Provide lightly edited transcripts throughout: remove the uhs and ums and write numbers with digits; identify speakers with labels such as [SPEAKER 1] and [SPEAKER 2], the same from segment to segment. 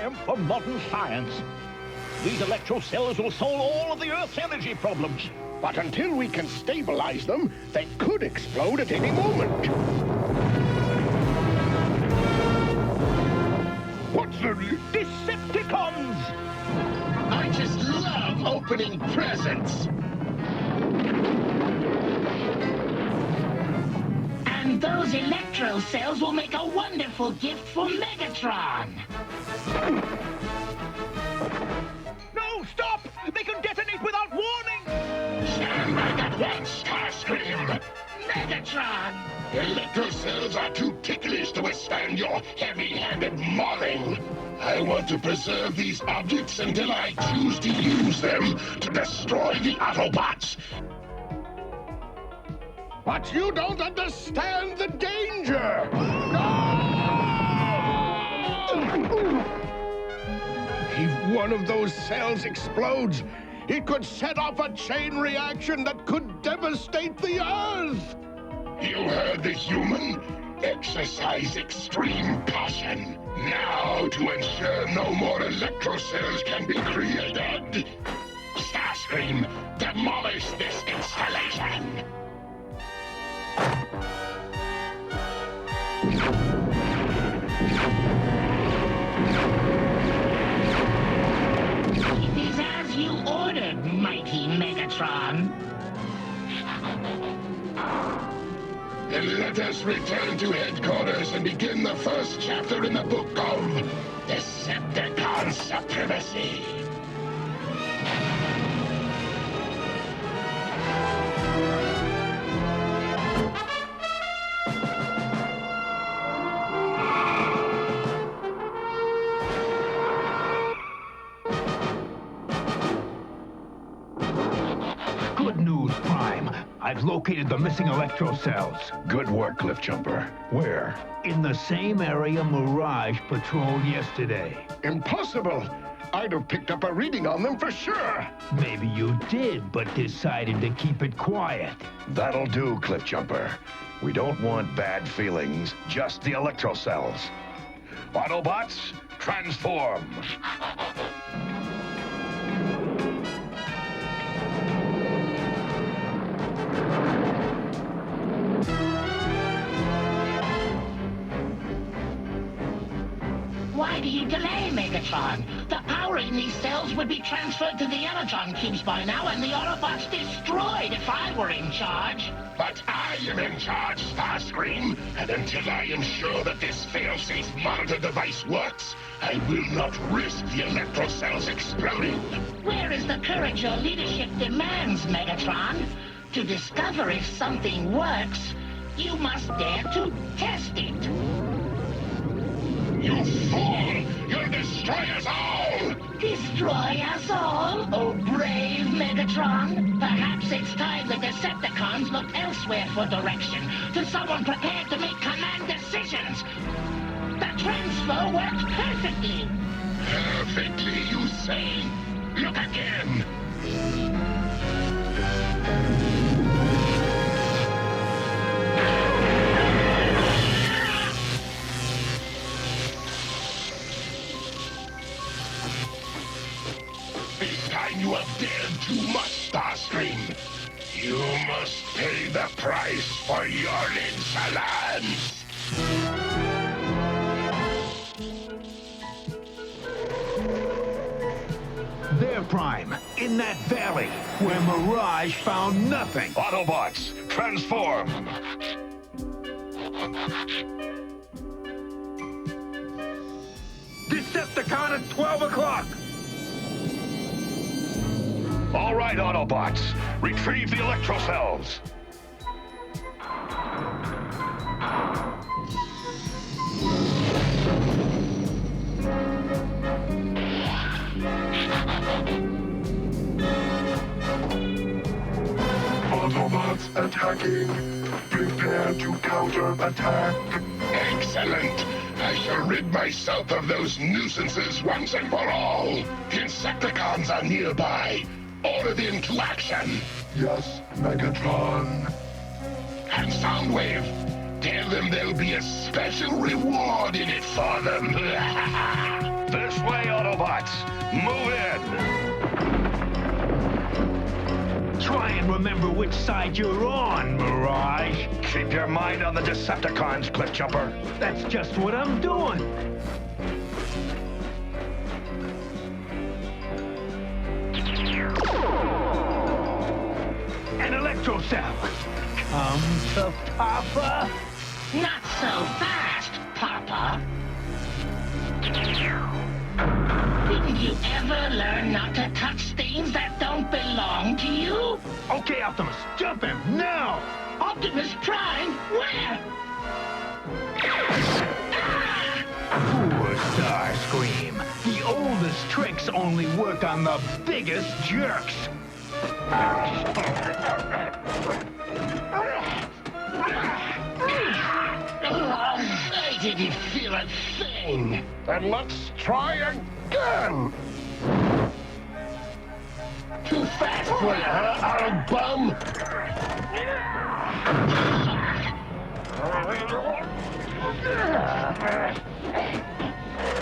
[SPEAKER 1] triumph of modern science. These electro cells will solve all of the Earth's energy problems.
[SPEAKER 2] But until we can stabilize them, they could explode at any moment. What's the...
[SPEAKER 1] Decepticons!
[SPEAKER 3] I just love opening presents.
[SPEAKER 4] And those electro cells will make a wonderful gift for Megatron.
[SPEAKER 1] No, stop! They can detonate without warning!
[SPEAKER 3] Stand back at once, Starscream!
[SPEAKER 4] Megatron!
[SPEAKER 3] Electro cells are too ticklish to withstand your heavy-handed mauling. I want to preserve these objects until I choose to use them to destroy the Autobots.
[SPEAKER 2] But you don't understand the danger! If one of those cells explodes, it could set off a chain reaction that could devastate the Earth!
[SPEAKER 3] You heard the human? Exercise extreme caution. Now, to ensure no more electro cells can be created, Starscream, demolish this installation!
[SPEAKER 4] It is as you ordered, mighty Megatron.
[SPEAKER 3] Then let us return to headquarters and begin the first chapter in the book of Decepticon Supremacy.
[SPEAKER 1] Good news, Prime. I've located the missing electro cells.
[SPEAKER 2] Good work, Cliffjumper. Where?
[SPEAKER 1] In the same area Mirage patrolled yesterday.
[SPEAKER 2] Impossible! I'd have picked up a reading on them for sure!
[SPEAKER 1] Maybe you did, but decided to keep it quiet.
[SPEAKER 5] That'll do, Cliffjumper. We don't want bad feelings, just the electro cells. Autobots, transform!
[SPEAKER 4] Why do you delay, Megatron? The power in these cells would be transferred to the Energon cubes by now and the Autobots destroyed if I were in charge.
[SPEAKER 3] But I am in charge, Starscream, and until I am sure that this fail-safe monitor device works, I will not risk the electro cells exploding.
[SPEAKER 4] Where is the courage your leadership demands, Megatron? To discover if something works, you must dare to test it.
[SPEAKER 3] You fool! You'll destroy us all!
[SPEAKER 4] Destroy us all, oh brave Megatron? Perhaps it's time the Decepticons looked elsewhere for direction, to someone prepared to make command decisions. The transfer worked perfectly.
[SPEAKER 3] Perfectly, you say? Look again! This time you have dared too much, Starscream. You must pay the price for your insolence.
[SPEAKER 1] There, Prime, in that valley, where Mirage found nothing.
[SPEAKER 5] Autobots, transform!
[SPEAKER 1] Decepticon at 12 o'clock!
[SPEAKER 5] All right, Autobots, retrieve the electro cells.
[SPEAKER 3] Autobots attacking. Prepare to counter-attack. Excellent. I shall rid myself of those nuisances once and for all. Insecticons are nearby. Order them to action. Yes, Megatron. And Soundwave, tell them there'll be a special reward in it for them.
[SPEAKER 5] This way, Autobots! Move in!
[SPEAKER 6] Try and remember which side you're on, Mirage.
[SPEAKER 5] Keep your mind on the Decepticons, Cliff Jumper.
[SPEAKER 6] That's just what I'm doing. An electro cell. Come to Papa.
[SPEAKER 4] Not so fast, Papa. Didn't you ever learn not to touch things that don't belong to you?
[SPEAKER 6] Okay, Optimus, jump him now.
[SPEAKER 4] Optimus Prime, where?
[SPEAKER 6] Poor Starscream. The oldest tricks only work on the biggest jerks.
[SPEAKER 4] I didn't feel a thing.
[SPEAKER 2] Then let's try again.
[SPEAKER 4] Too fast for you, huh, old bum?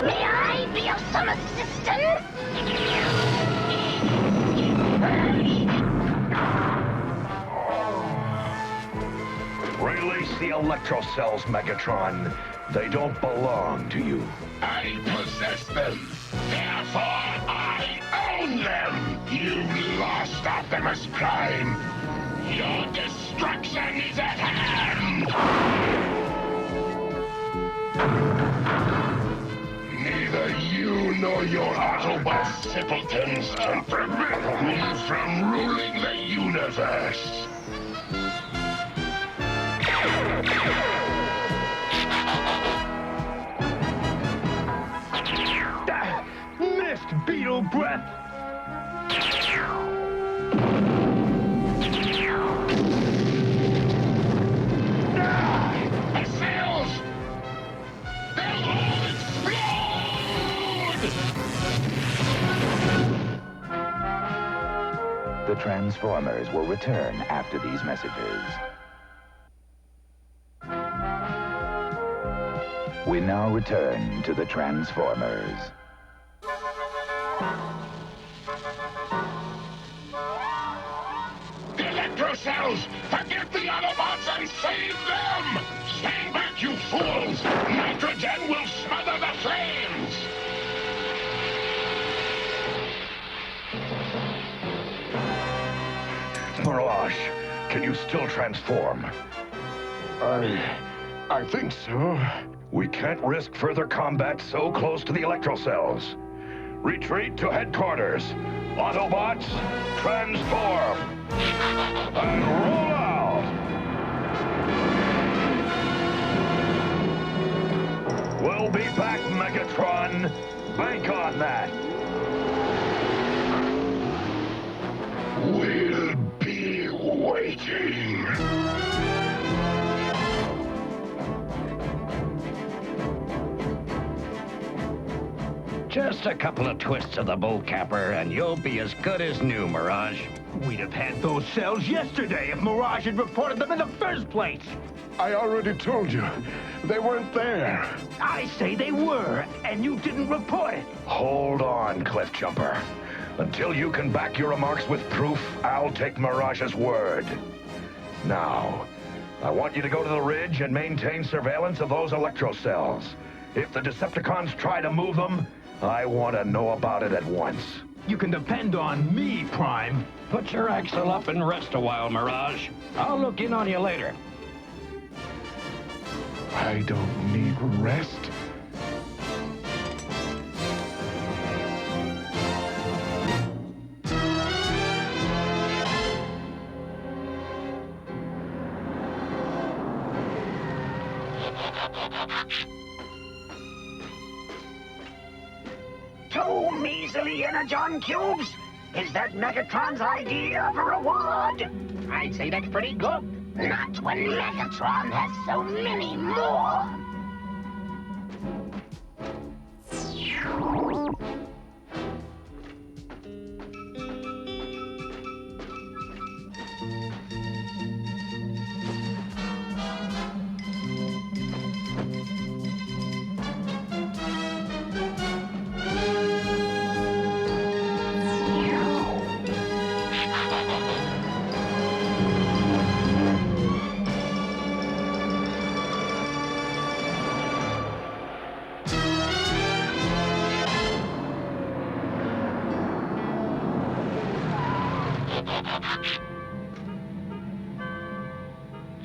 [SPEAKER 7] May I be of some assistance?
[SPEAKER 5] Release the electro cells, Megatron. They don't belong to you.
[SPEAKER 3] I possess them. Therefore, I own them. You lost, Optimus Prime. Your destruction is at hand. Neither you nor your Autobot simpletons can prevent me from ruling the universe.
[SPEAKER 6] Missed, Beetle Breath.
[SPEAKER 3] The cells! They'll all explode!
[SPEAKER 8] The Transformers will return after these messages. We now return to the Transformers.
[SPEAKER 3] The electro cells! Forget the Autobots and save them! Stand back, you fools! Nitrogen will smother the flames!
[SPEAKER 5] Mirage, can you still transform?
[SPEAKER 2] I think so.
[SPEAKER 5] We can't risk further combat so close to the electro cells. Retreat to headquarters. Autobots, transform! And roll out! We'll be back, Megatron. Bank on that.
[SPEAKER 3] We'll be waiting.
[SPEAKER 1] Just a couple of twists of the bull capper, and you'll be as good as new, Mirage.
[SPEAKER 6] We'd have had those cells yesterday if Mirage had reported them in the first place.
[SPEAKER 2] I already told you. They weren't there.
[SPEAKER 6] I say they were, and you didn't report it.
[SPEAKER 5] Hold on, Cliff Jumper. Until you can back your remarks with proof, I'll take Mirage's word. Now, I want you to go to the ridge and maintain surveillance of those electro cells. If the Decepticons try to move them, I want to know about it at once.
[SPEAKER 6] You can depend on me, Prime.
[SPEAKER 1] Put your axle up and rest a while, Mirage. I'll look in on you later.
[SPEAKER 2] I don't need rest.
[SPEAKER 7] Two measly energon cubes? Is that Megatron's idea of a reward? I'd say that's pretty good. Not when Megatron has so many more.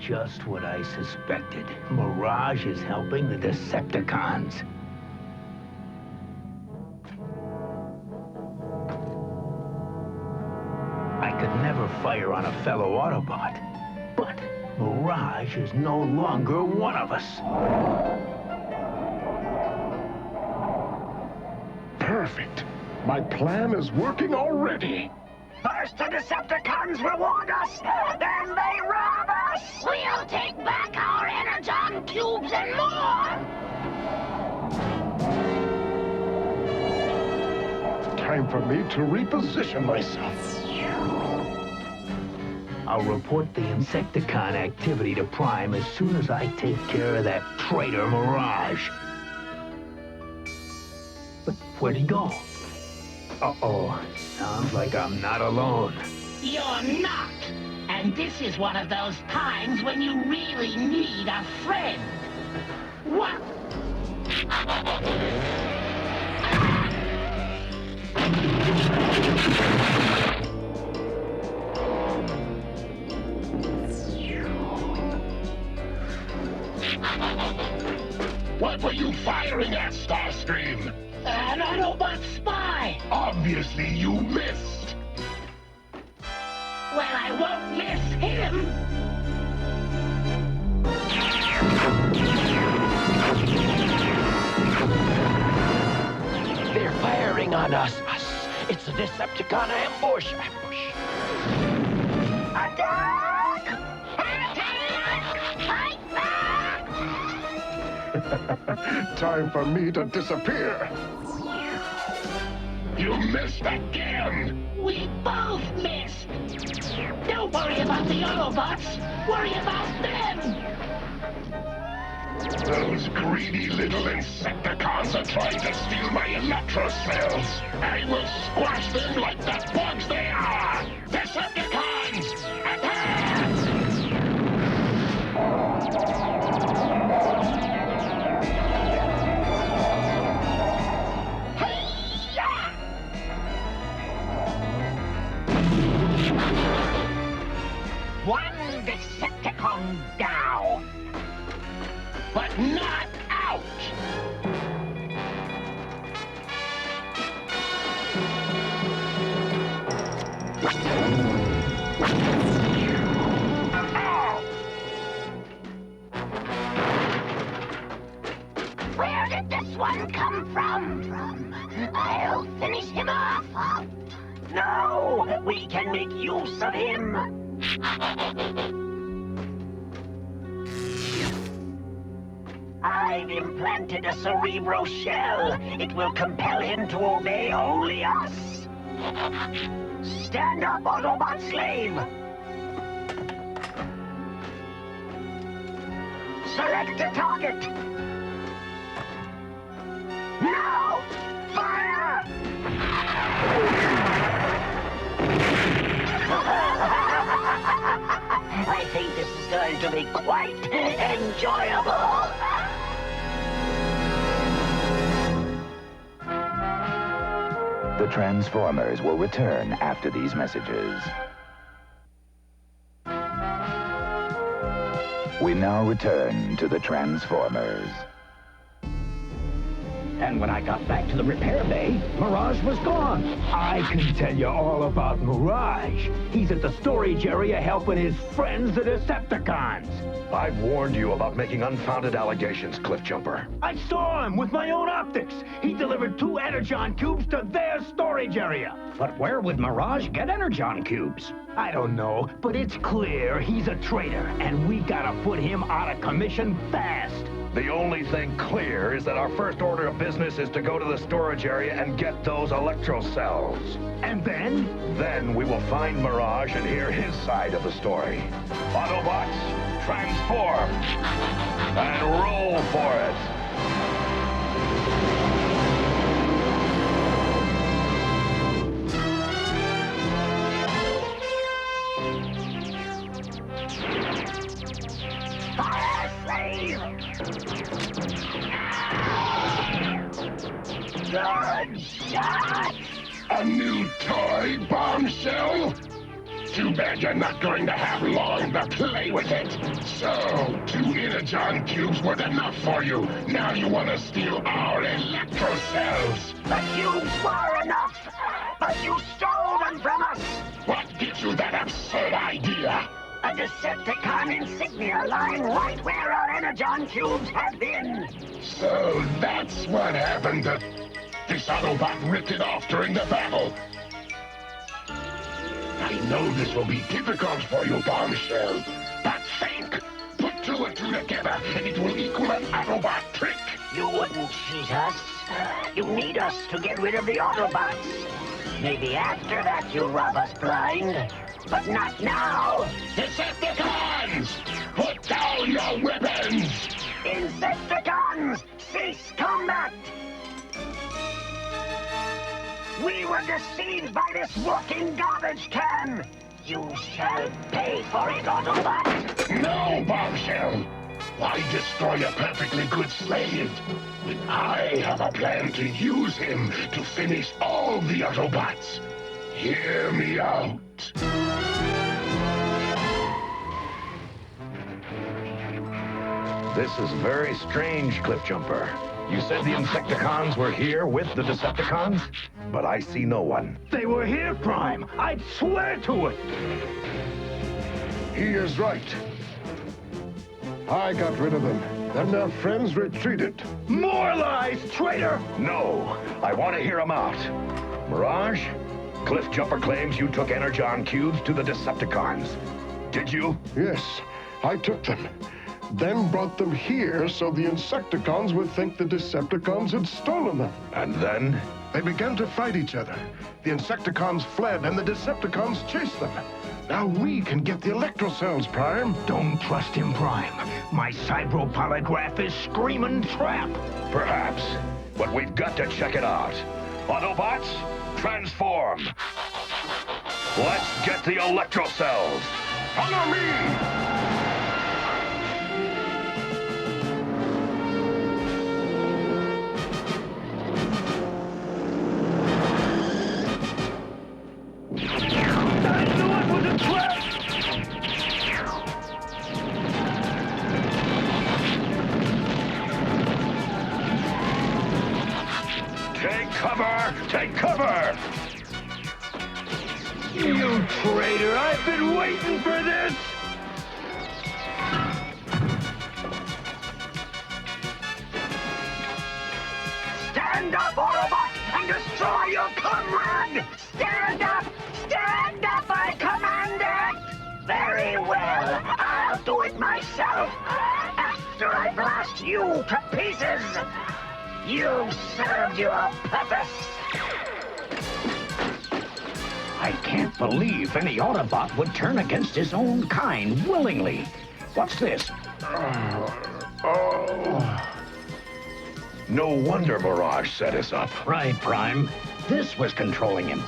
[SPEAKER 6] just what I suspected. Mirage is helping the Decepticons. I could never fire on a fellow Autobot, but Mirage is no longer one of us.
[SPEAKER 2] Perfect. My plan is working already.
[SPEAKER 7] First the Decepticons reward us, then they rob us! We'll take back our Energon cubes and more!
[SPEAKER 2] Time for me to reposition myself.
[SPEAKER 6] I'll report the Insecticon activity to Prime as soon as I take care of that traitor Mirage. But where'd he go? Uh-oh, sounds like I'm not alone.
[SPEAKER 4] You're not! And this is one of those times when you really need a friend. What?
[SPEAKER 3] What were you firing at, Starscream?
[SPEAKER 4] An Autobot spy!
[SPEAKER 3] Obviously you missed.
[SPEAKER 4] Well, I won't miss him!
[SPEAKER 7] They're firing on us. It's a Decepticon ambush. Attack! Attack! Fight back!
[SPEAKER 2] Time for me to disappear.
[SPEAKER 3] You missed again.
[SPEAKER 4] We both missed! Don't worry about the Autobots! Worry about them!
[SPEAKER 3] Those greedy little Insecticons are trying to steal my electro cells. I will squash them like the bugs they are! Decepticons! Attack!
[SPEAKER 7] One Decepticon down.
[SPEAKER 4] But not out!
[SPEAKER 7] Where did this one come from? I'll finish him off. No, we can make use of him. I've implanted a cerebro shell. It will compel him to obey only us. Stand up, Autobot slave. Select a target. Now, fire! I think this is going to be quite enjoyable.
[SPEAKER 8] The Transformers will return after these messages. We now return to the Transformers.
[SPEAKER 1] And when I got back to the repair bay, Mirage was gone.
[SPEAKER 6] I can tell you all about Mirage. He's at the storage area helping his friends, the Decepticons.
[SPEAKER 5] I've warned you about making unfounded allegations, Cliffjumper.
[SPEAKER 6] I saw him with my own optics. He delivered 2 Energon cubes to their storage area.
[SPEAKER 1] But where would Mirage get Energon cubes?
[SPEAKER 6] I don't know, but it's clear he's a traitor, and we gotta put him out of commission fast.
[SPEAKER 5] The only thing clear is that our first order of business is to go to the storage area and get those electro cells.
[SPEAKER 6] And then?
[SPEAKER 5] Then we will find Mirage and hear his side of the story. Autobots, transform! And roll for it!
[SPEAKER 7] Fire, slave! Good shot!
[SPEAKER 3] A new toy bombshell? Too bad you're not going to have long to play with it. So, 2 Energon cubes weren't enough for you. Now you want to steal our electro cells.
[SPEAKER 7] The cubes were enough, but you stole them from us.
[SPEAKER 3] What gives you that absurd idea?
[SPEAKER 7] A Decepticon insignia lying right where our Energon cubes have been.
[SPEAKER 3] So that's what happened. This Autobot ripped it off during the battle. I know this will be difficult for you, Bombshell, but think. Put 2 and 2 together, and it will equal an Autobot trick.
[SPEAKER 7] You wouldn't cheat us. You need us to get rid of the Autobots. Maybe after that you'll rob us blind, but not now.
[SPEAKER 3] Decepticons! Put down your weapons!
[SPEAKER 7] Insecticons, cease combat! We were deceived by this walking garbage can! You shall pay for it, Autobot!
[SPEAKER 3] No, Bombshell! Why destroy a perfectly good slave when I have a plan to use him to finish all the Autobots? Hear me out.
[SPEAKER 5] This is very strange, Cliffjumper. You said the Insecticons were here with the Decepticons, but I see no one.
[SPEAKER 6] They were here, Prime. I'd swear to it.
[SPEAKER 2] He is right. I got rid of them. Then their friends retreated.
[SPEAKER 6] More lies, traitor!
[SPEAKER 5] No, I want to hear them out. Mirage, Cliffjumper claims you took Energon cubes to the Decepticons. Did you?
[SPEAKER 2] Yes, I took them. Then brought them here so the Insecticons would think the Decepticons had stolen them.
[SPEAKER 5] And then?
[SPEAKER 2] They began to fight each other. The Insecticons fled and the Decepticons chased them. Now we can get the electro cells, Prime.
[SPEAKER 6] Don't trust him, Prime. My cyberpolygraph is screaming trap.
[SPEAKER 5] Perhaps, but we've got to check it out. Autobots, transform. Let's get the electro cells.
[SPEAKER 3] Follow me!
[SPEAKER 5] Take cover!
[SPEAKER 6] You traitor! I've been waiting for this!
[SPEAKER 7] Stand up, Autobot, and destroy your comrade! Stand up! Stand up, I command it! Very well, I'll do it myself, after I blast you to pieces! You've served your purpose!
[SPEAKER 1] I can't believe any Autobot would turn against his own kind willingly. What's this?
[SPEAKER 5] No wonder Mirage set us up.
[SPEAKER 1] Right, Prime. This was controlling him.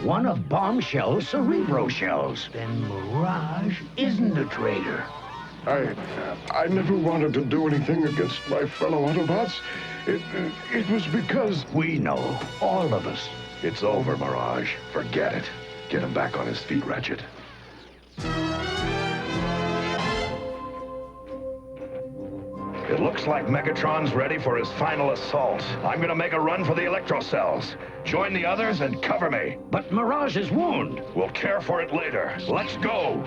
[SPEAKER 1] One of Bombshell's Cerebro shells.
[SPEAKER 6] Then Mirage isn't a traitor.
[SPEAKER 2] I never wanted to do anything against my fellow Autobots. It was because...
[SPEAKER 1] We know, all of us.
[SPEAKER 5] It's over, Mirage. Forget it. Get him back on his feet, Ratchet. It looks like Megatron's ready for his final assault. I'm gonna make a run for the electro cells. Join the others and cover me.
[SPEAKER 1] But Mirage's wound.
[SPEAKER 5] We'll care for it later. Let's go.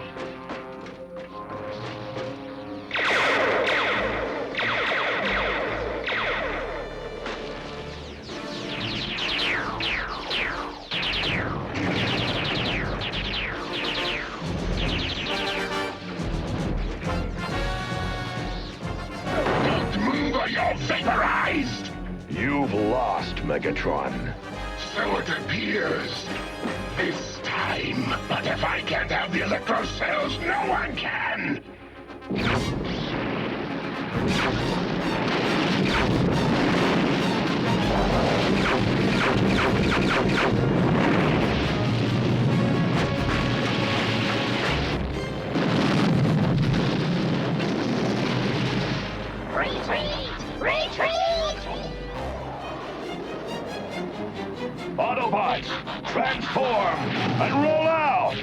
[SPEAKER 3] Vaporized!
[SPEAKER 5] You've lost, Megatron.
[SPEAKER 3] So it appears. This time. But if I can't have the electro cells, no one can!
[SPEAKER 5] Autobots, transform and roll out!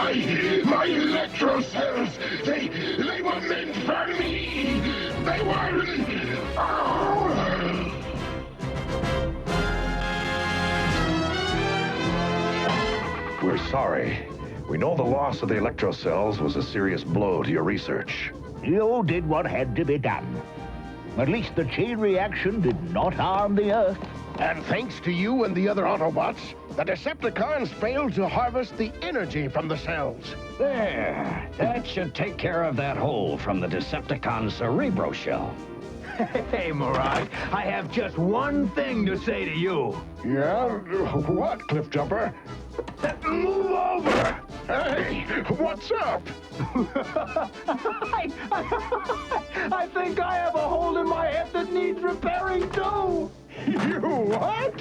[SPEAKER 3] My electro cells, they were meant for me. They were...
[SPEAKER 5] We're sorry. We know the loss of the electro cells was a serious blow to your research.
[SPEAKER 6] You did what had to be done. At least the chain reaction did not harm the Earth.
[SPEAKER 2] And thanks to you and the other Autobots, the Decepticons failed to harvest the energy from the cells.
[SPEAKER 1] There. That should take care of that hole from the Decepticon cerebro shell.
[SPEAKER 6] Hey, Mirage, I have just one thing to say to you.
[SPEAKER 2] Yeah? What, Cliffjumper?
[SPEAKER 6] Move over!
[SPEAKER 2] Hey, what's up?
[SPEAKER 6] I think I have a hole in my head that needs repairing, too.
[SPEAKER 2] You what?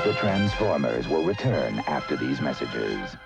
[SPEAKER 8] The Transformers will return after these messages.